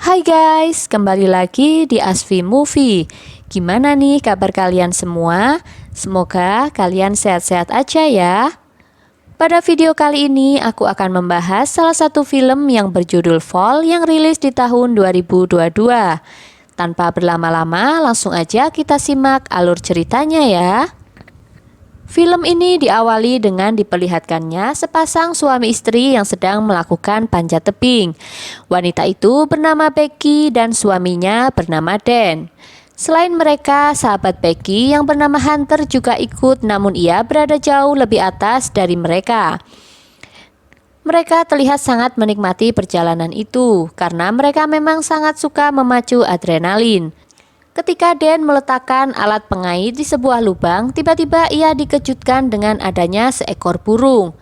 Hai guys, kembali lagi di Asfi Movie. Gimana nih kabar kalian semua? Semoga kalian sehat-sehat aja ya. Pada video kali ini aku akan membahas salah satu film yang berjudul Fall yang rilis di tahun 2022. Tanpa berlama-lama, langsung aja kita simak alur ceritanya ya. Film ini diawali dengan diperlihatkannya sepasang suami istri yang sedang melakukan panjat tebing. Wanita itu bernama Becky dan suaminya bernama Dan. Selain mereka, sahabat Becky yang bernama Hunter juga ikut, namun ia berada jauh lebih atas dari mereka. Mereka terlihat sangat menikmati perjalanan itu karena mereka memang sangat suka memacu adrenalin. Ketika Dan meletakkan alat pengait di sebuah lubang, tiba-tiba ia dikejutkan dengan adanya seekor burung.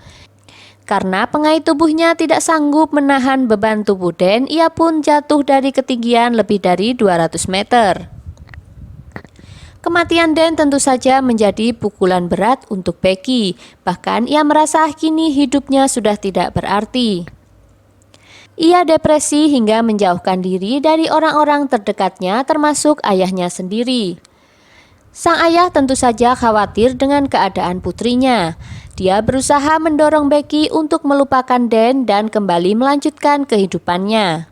Karena pengait tubuhnya tidak sanggup menahan beban tubuh Dan, ia pun jatuh dari ketinggian lebih dari 200 meter. Kematian Dan tentu saja menjadi pukulan berat untuk Becky. Bahkan ia merasa kini hidupnya sudah tidak berarti. Ia depresi hingga menjauhkan diri dari orang-orang terdekatnya termasuk ayahnya sendiri. Sang ayah tentu saja khawatir dengan keadaan putrinya. Dia berusaha mendorong Becky untuk melupakan Dan dan kembali melanjutkan kehidupannya.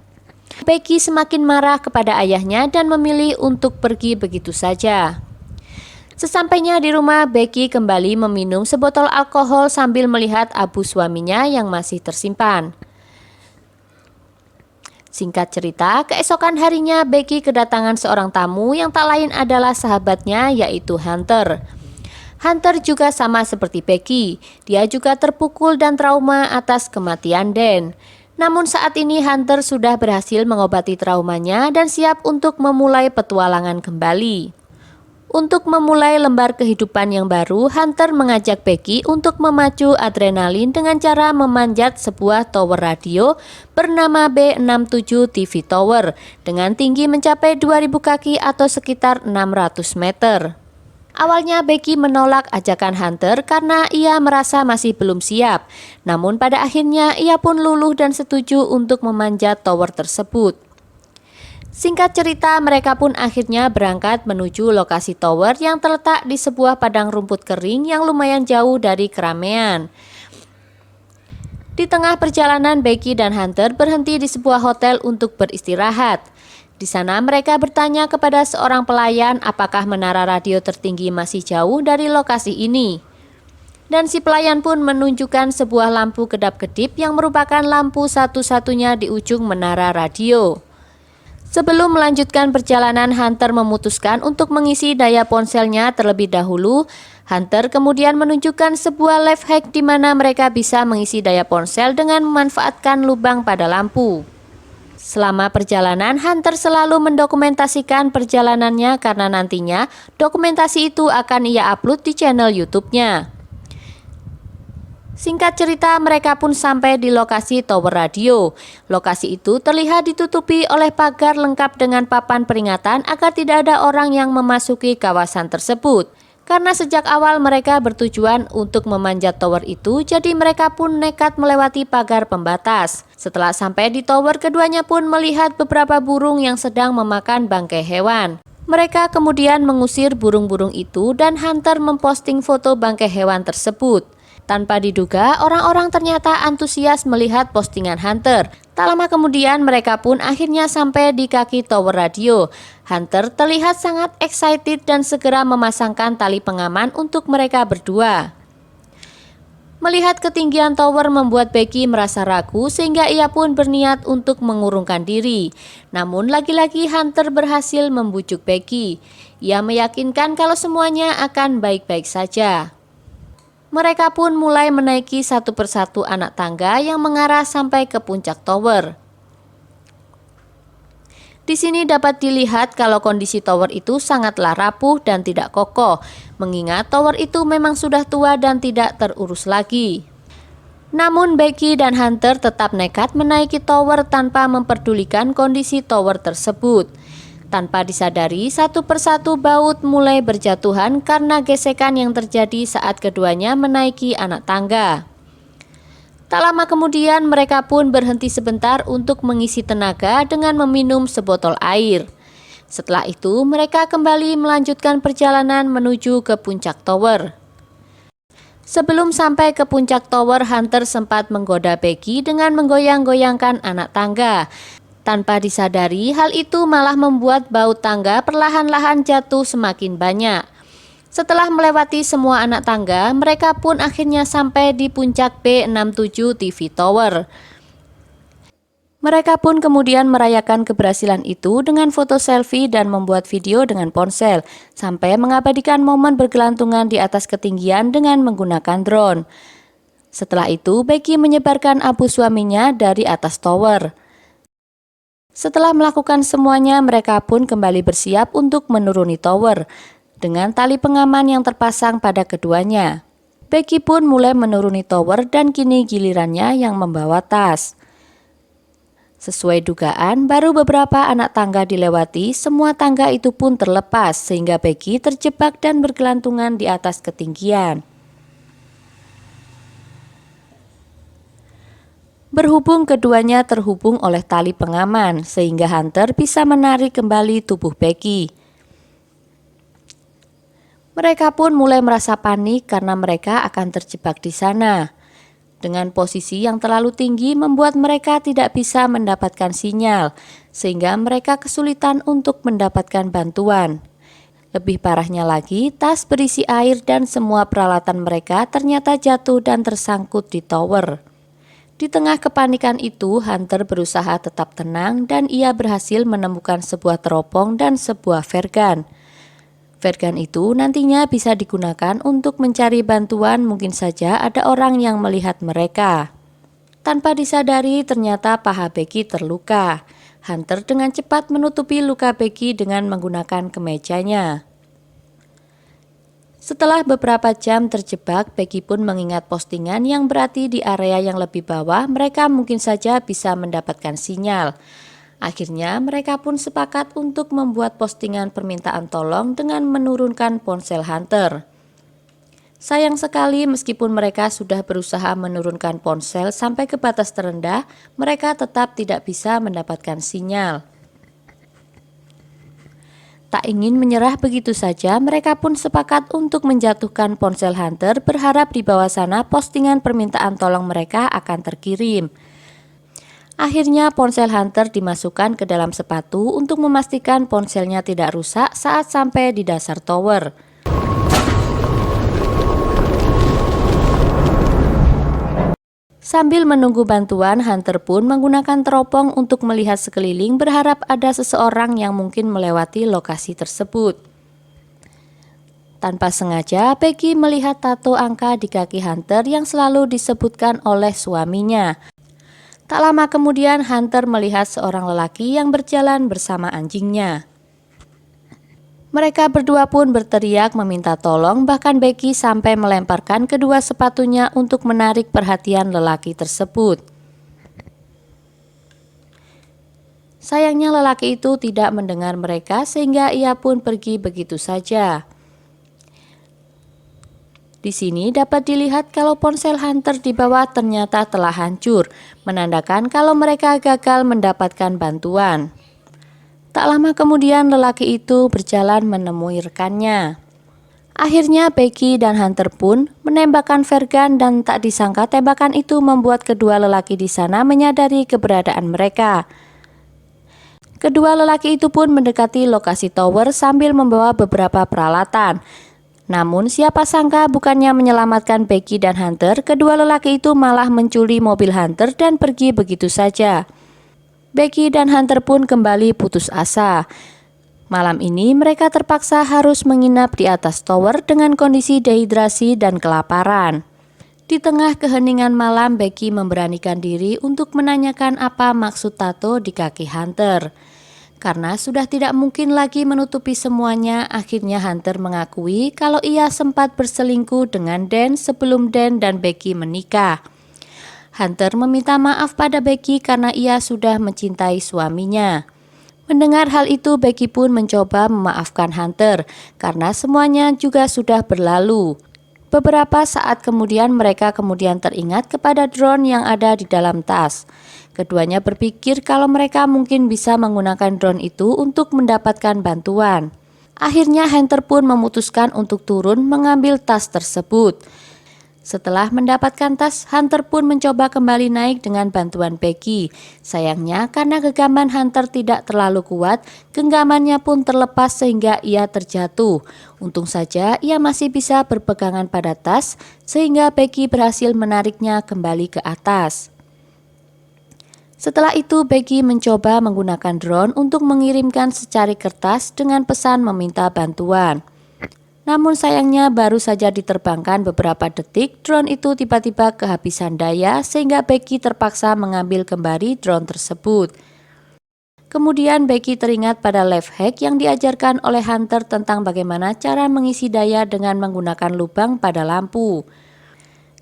Becky semakin marah kepada ayahnya dan memilih untuk pergi begitu saja. Sesampainya di rumah, Becky kembali meminum sebotol alkohol sambil melihat abu suaminya yang masih tersimpan. Singkat cerita, keesokan harinya Becky kedatangan seorang tamu yang tak lain adalah sahabatnya, yaitu Hunter. Hunter juga sama seperti Becky, dia juga terpukul dan trauma atas kematian Dan. Namun saat ini Hunter sudah berhasil mengobati traumanya dan siap untuk memulai petualangan kembali. Untuk memulai lembar kehidupan yang baru, Hunter mengajak Becky untuk memacu adrenalin dengan cara memanjat sebuah tower radio bernama B67 TV Tower dengan tinggi mencapai 2000 kaki atau sekitar 600 meter. Awalnya Becky menolak ajakan Hunter karena ia merasa masih belum siap. Namun pada akhirnya ia pun luluh dan setuju untuk memanjat tower tersebut. Singkat cerita, mereka pun akhirnya berangkat menuju lokasi tower yang terletak di sebuah padang rumput kering yang lumayan jauh dari keramaian. Di tengah perjalanan, Becky dan Hunter berhenti di sebuah hotel untuk beristirahat. Di sana mereka bertanya kepada seorang pelayan apakah menara radio tertinggi masih jauh dari lokasi ini. Dan si pelayan pun menunjukkan sebuah lampu kedap-kedip yang merupakan lampu satu-satunya di ujung menara radio. Sebelum melanjutkan perjalanan, Hunter memutuskan untuk mengisi daya ponselnya terlebih dahulu. Hunter kemudian menunjukkan sebuah life hack di mana mereka bisa mengisi daya ponsel dengan memanfaatkan lubang pada lampu. Selama perjalanan, Hunter selalu mendokumentasikan perjalanannya karena nantinya dokumentasi itu akan ia upload di channel YouTube-nya. Singkat cerita, mereka pun sampai di lokasi tower radio. Lokasi itu terlihat ditutupi oleh pagar lengkap dengan papan peringatan agar tidak ada orang yang memasuki kawasan tersebut. Karena sejak awal mereka bertujuan untuk memanjat tower itu, jadi mereka pun nekat melewati pagar pembatas. Setelah sampai di tower, keduanya pun melihat beberapa burung yang sedang memakan bangkai hewan. Mereka kemudian mengusir burung-burung itu dan Hunter memposting foto bangkai hewan tersebut. Tanpa diduga, orang-orang ternyata antusias melihat postingan Hunter. Tak lama kemudian, mereka pun akhirnya sampai di kaki tower radio. Hunter terlihat sangat excited dan segera memasangkan tali pengaman untuk mereka berdua. Melihat ketinggian tower membuat Becky merasa ragu sehingga ia pun berniat untuk mengurungkan diri. Namun lagi-lagi Hunter berhasil membujuk Becky. Ia meyakinkan kalau semuanya akan baik-baik saja. Mereka pun mulai menaiki satu persatu anak tangga yang mengarah sampai ke puncak tower. Di sini dapat dilihat kalau kondisi tower itu sangatlah rapuh dan tidak kokoh, mengingat tower itu memang sudah tua dan tidak terurus lagi. Namun Becky dan Hunter tetap nekat menaiki tower tanpa memperdulikan kondisi tower tersebut. Tanpa disadari, satu persatu baut mulai berjatuhan karena gesekan yang terjadi saat keduanya menaiki anak tangga. Tak lama kemudian mereka pun berhenti sebentar untuk mengisi tenaga dengan meminum sebotol air. Setelah itu mereka kembali melanjutkan perjalanan menuju ke puncak tower. Sebelum sampai ke puncak tower, Hunter sempat menggoda Becky dengan menggoyang-goyangkan anak tangga. Tanpa disadari, hal itu malah membuat baut tangga perlahan-lahan jatuh semakin banyak. Setelah melewati semua anak tangga, mereka pun akhirnya sampai di puncak B67 TV Tower. Mereka pun kemudian merayakan keberhasilan itu dengan foto selfie dan membuat video dengan ponsel, sampai mengabadikan momen bergelantungan di atas ketinggian dengan menggunakan drone. Setelah itu, Becky menyebarkan abu suaminya dari atas tower. Setelah melakukan semuanya, mereka pun kembali bersiap untuk menuruni tower dengan tali pengaman yang terpasang pada keduanya. Becky pun mulai menuruni tower dan kini gilirannya yang membawa tas. Sesuai dugaan, baru beberapa anak tangga dilewati, semua tangga itu pun terlepas sehingga Becky terjebak dan bergelantungan di atas ketinggian. Berhubung keduanya terhubung oleh tali pengaman, sehingga Hunter bisa menarik kembali tubuh Becky. Mereka pun mulai merasa panik karena mereka akan terjebak di sana. Dengan posisi yang terlalu tinggi membuat mereka tidak bisa mendapatkan sinyal, sehingga mereka kesulitan untuk mendapatkan bantuan. Lebih parahnya lagi, tas berisi air dan semua peralatan mereka ternyata jatuh dan tersangkut di tower. Di tengah kepanikan itu, Hunter berusaha tetap tenang dan ia berhasil menemukan sebuah teropong dan sebuah vergan. Vergan itu nantinya bisa digunakan untuk mencari bantuan, mungkin saja ada orang yang melihat mereka. Tanpa disadari, ternyata paha Becky terluka. Hunter dengan cepat menutupi luka Becky dengan menggunakan kemejanya. Setelah beberapa jam terjebak, Becky pun mengingat postingan yang berarti di area yang lebih bawah mereka mungkin saja bisa mendapatkan sinyal. Akhirnya mereka pun sepakat untuk membuat postingan permintaan tolong dengan menurunkan ponsel Hunter. Sayang sekali meskipun mereka sudah berusaha menurunkan ponsel sampai ke batas terendah, mereka tetap tidak bisa mendapatkan sinyal. Tak ingin menyerah begitu saja, mereka pun sepakat untuk menjatuhkan ponsel Hunter, berharap di bawah sana postingan permintaan tolong mereka akan terkirim. Akhirnya ponsel Hunter dimasukkan ke dalam sepatu untuk memastikan ponselnya tidak rusak saat sampai di dasar tower. Sambil menunggu bantuan, Hunter pun menggunakan teropong untuk melihat sekeliling, berharap ada seseorang yang mungkin melewati lokasi tersebut. Tanpa sengaja, Becky melihat tato angka di kaki Hunter yang selalu disebutkan oleh suaminya. Tak lama kemudian, Hunter melihat seorang lelaki yang berjalan bersama anjingnya. Mereka berdua pun berteriak meminta tolong, bahkan Becky sampai melemparkan kedua sepatunya untuk menarik perhatian lelaki tersebut. Sayangnya lelaki itu tidak mendengar mereka sehingga ia pun pergi begitu saja. Di sini dapat dilihat kalau ponsel Hunter di bawah ternyata telah hancur, menandakan kalau mereka gagal mendapatkan bantuan. Tak lama kemudian lelaki itu berjalan menemui rekannya. Akhirnya Becky dan Hunter pun menembakkan vergan dan tak disangka tembakan itu membuat kedua lelaki di sana menyadari keberadaan mereka. Kedua lelaki itu pun mendekati lokasi tower sambil membawa beberapa peralatan. Namun siapa sangka bukannya menyelamatkan Becky dan Hunter, kedua lelaki itu malah mencuri mobil Hunter dan pergi begitu saja. Becky dan Hunter pun kembali putus asa. Malam ini mereka terpaksa harus menginap di atas tower dengan kondisi dehidrasi dan kelaparan. Di tengah keheningan malam, Becky memberanikan diri untuk menanyakan apa maksud tato di kaki Hunter. Karena sudah tidak mungkin lagi menutupi semuanya, akhirnya Hunter mengakui kalau ia sempat berselingkuh dengan Dan sebelum Dan dan Becky menikah. Hunter meminta maaf pada Becky karena ia sudah mencintai suaminya. Mendengar hal itu, Becky pun mencoba memaafkan Hunter karena semuanya juga sudah berlalu. Beberapa saat kemudian mereka teringat kepada drone yang ada di dalam tas. Keduanya berpikir kalau mereka mungkin bisa menggunakan drone itu untuk mendapatkan bantuan. Akhirnya Hunter pun memutuskan untuk turun mengambil tas tersebut. Setelah mendapatkan tas, Hunter pun mencoba kembali naik dengan bantuan Becky. Sayangnya karena genggaman Hunter tidak terlalu kuat, genggamannya pun terlepas sehingga ia terjatuh. Untung saja ia masih bisa berpegangan pada tas sehingga Becky berhasil menariknya kembali ke atas. Setelah itu Becky mencoba menggunakan drone untuk mengirimkan secari kertas dengan pesan meminta bantuan. Namun sayangnya baru saja diterbangkan beberapa detik, drone itu tiba-tiba kehabisan daya sehingga Becky terpaksa mengambil kembali drone tersebut. Kemudian Becky teringat pada life hack yang diajarkan oleh Hunter tentang bagaimana cara mengisi daya dengan menggunakan lubang pada lampu.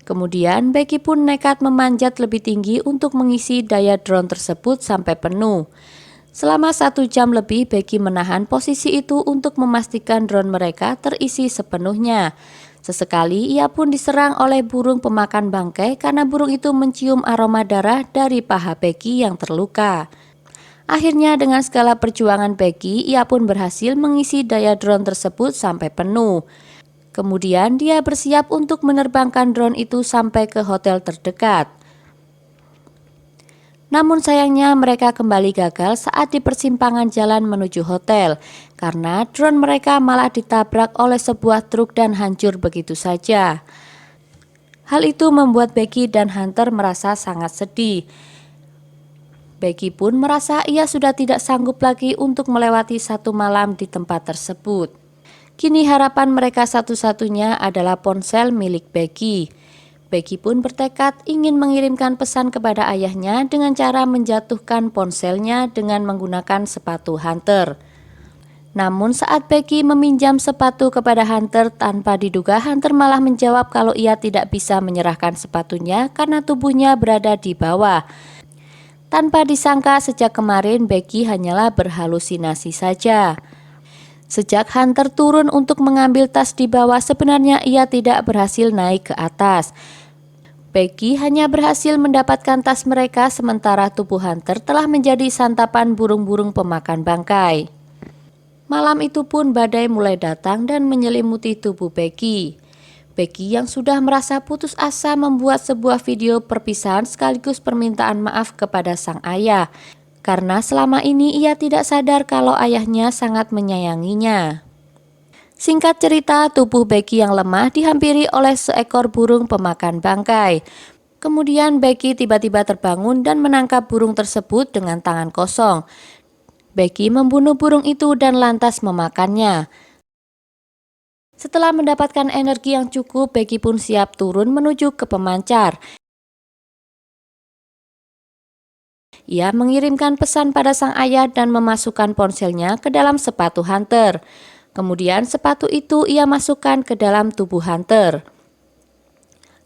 Kemudian Becky pun nekat memanjat lebih tinggi untuk mengisi daya drone tersebut sampai penuh. Selama 1 jam lebih Becky menahan posisi itu untuk memastikan drone mereka terisi sepenuhnya. Sesekali ia pun diserang oleh burung pemakan bangkai karena burung itu mencium aroma darah dari paha Becky yang terluka. Akhirnya dengan segala perjuangan Becky, ia pun berhasil mengisi daya drone tersebut sampai penuh. Kemudian dia bersiap untuk menerbangkan drone itu sampai ke hotel terdekat. Namun sayangnya mereka kembali gagal saat di persimpangan jalan menuju hotel, karena drone mereka malah ditabrak oleh sebuah truk dan hancur begitu saja. Hal itu membuat Becky dan Hunter merasa sangat sedih. Becky pun merasa ia sudah tidak sanggup lagi untuk melewati 1 malam di tempat tersebut. Kini harapan mereka satu-satunya adalah ponsel milik Becky. Becky pun bertekad ingin mengirimkan pesan kepada ayahnya dengan cara menjatuhkan ponselnya dengan menggunakan sepatu Hunter. Namun saat Becky meminjam sepatu kepada Hunter, tanpa diduga Hunter malah menjawab kalau ia tidak bisa menyerahkan sepatunya karena tubuhnya berada di bawah. Tanpa disangka sejak kemarin Becky hanyalah berhalusinasi saja. Sejak Hunter turun untuk mengambil tas di bawah, sebenarnya ia tidak berhasil naik ke atas. Becky hanya berhasil mendapatkan tas mereka sementara tubuh Hunter telah menjadi santapan burung-burung pemakan bangkai. Malam itu pun badai mulai datang dan menyelimuti tubuh Becky. Becky yang sudah merasa putus asa membuat sebuah video perpisahan sekaligus permintaan maaf kepada sang ayah. Karena selama ini ia tidak sadar kalau ayahnya sangat menyayanginya. Singkat cerita, tubuh Becky yang lemah dihampiri oleh seekor burung pemakan bangkai. Kemudian Becky tiba-tiba terbangun dan menangkap burung tersebut dengan tangan kosong. Becky membunuh burung itu dan lantas memakannya. Setelah mendapatkan energi yang cukup, Becky pun siap turun menuju ke pemancar. Ia mengirimkan pesan pada sang ayah dan memasukkan ponselnya ke dalam sepatu Hunter. Kemudian sepatu itu ia masukkan ke dalam tubuh Hunter.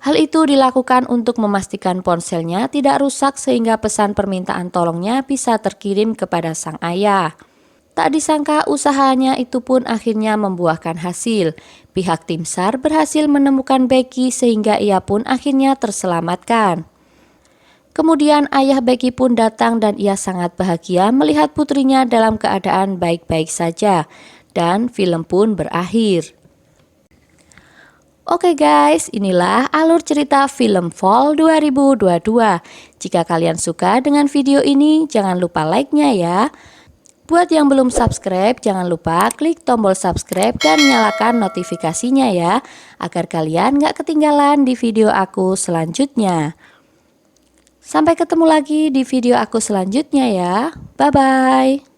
Hal itu dilakukan untuk memastikan ponselnya tidak rusak sehingga pesan permintaan tolongnya bisa terkirim kepada sang ayah. Tak disangka usahanya itu pun akhirnya membuahkan hasil. Pihak tim SAR berhasil menemukan Becky sehingga ia pun akhirnya terselamatkan. Kemudian ayah Becky pun datang dan ia sangat bahagia melihat putrinya dalam keadaan baik-baik saja. Dan film pun berakhir. Oke guys, inilah alur cerita film Fall 2022. Jika kalian suka dengan video ini, jangan lupa like-nya ya. Buat yang belum subscribe, jangan lupa klik tombol subscribe dan nyalakan notifikasinya ya, agar kalian gak ketinggalan di video aku selanjutnya. Sampai ketemu lagi di video aku selanjutnya ya. Bye-bye.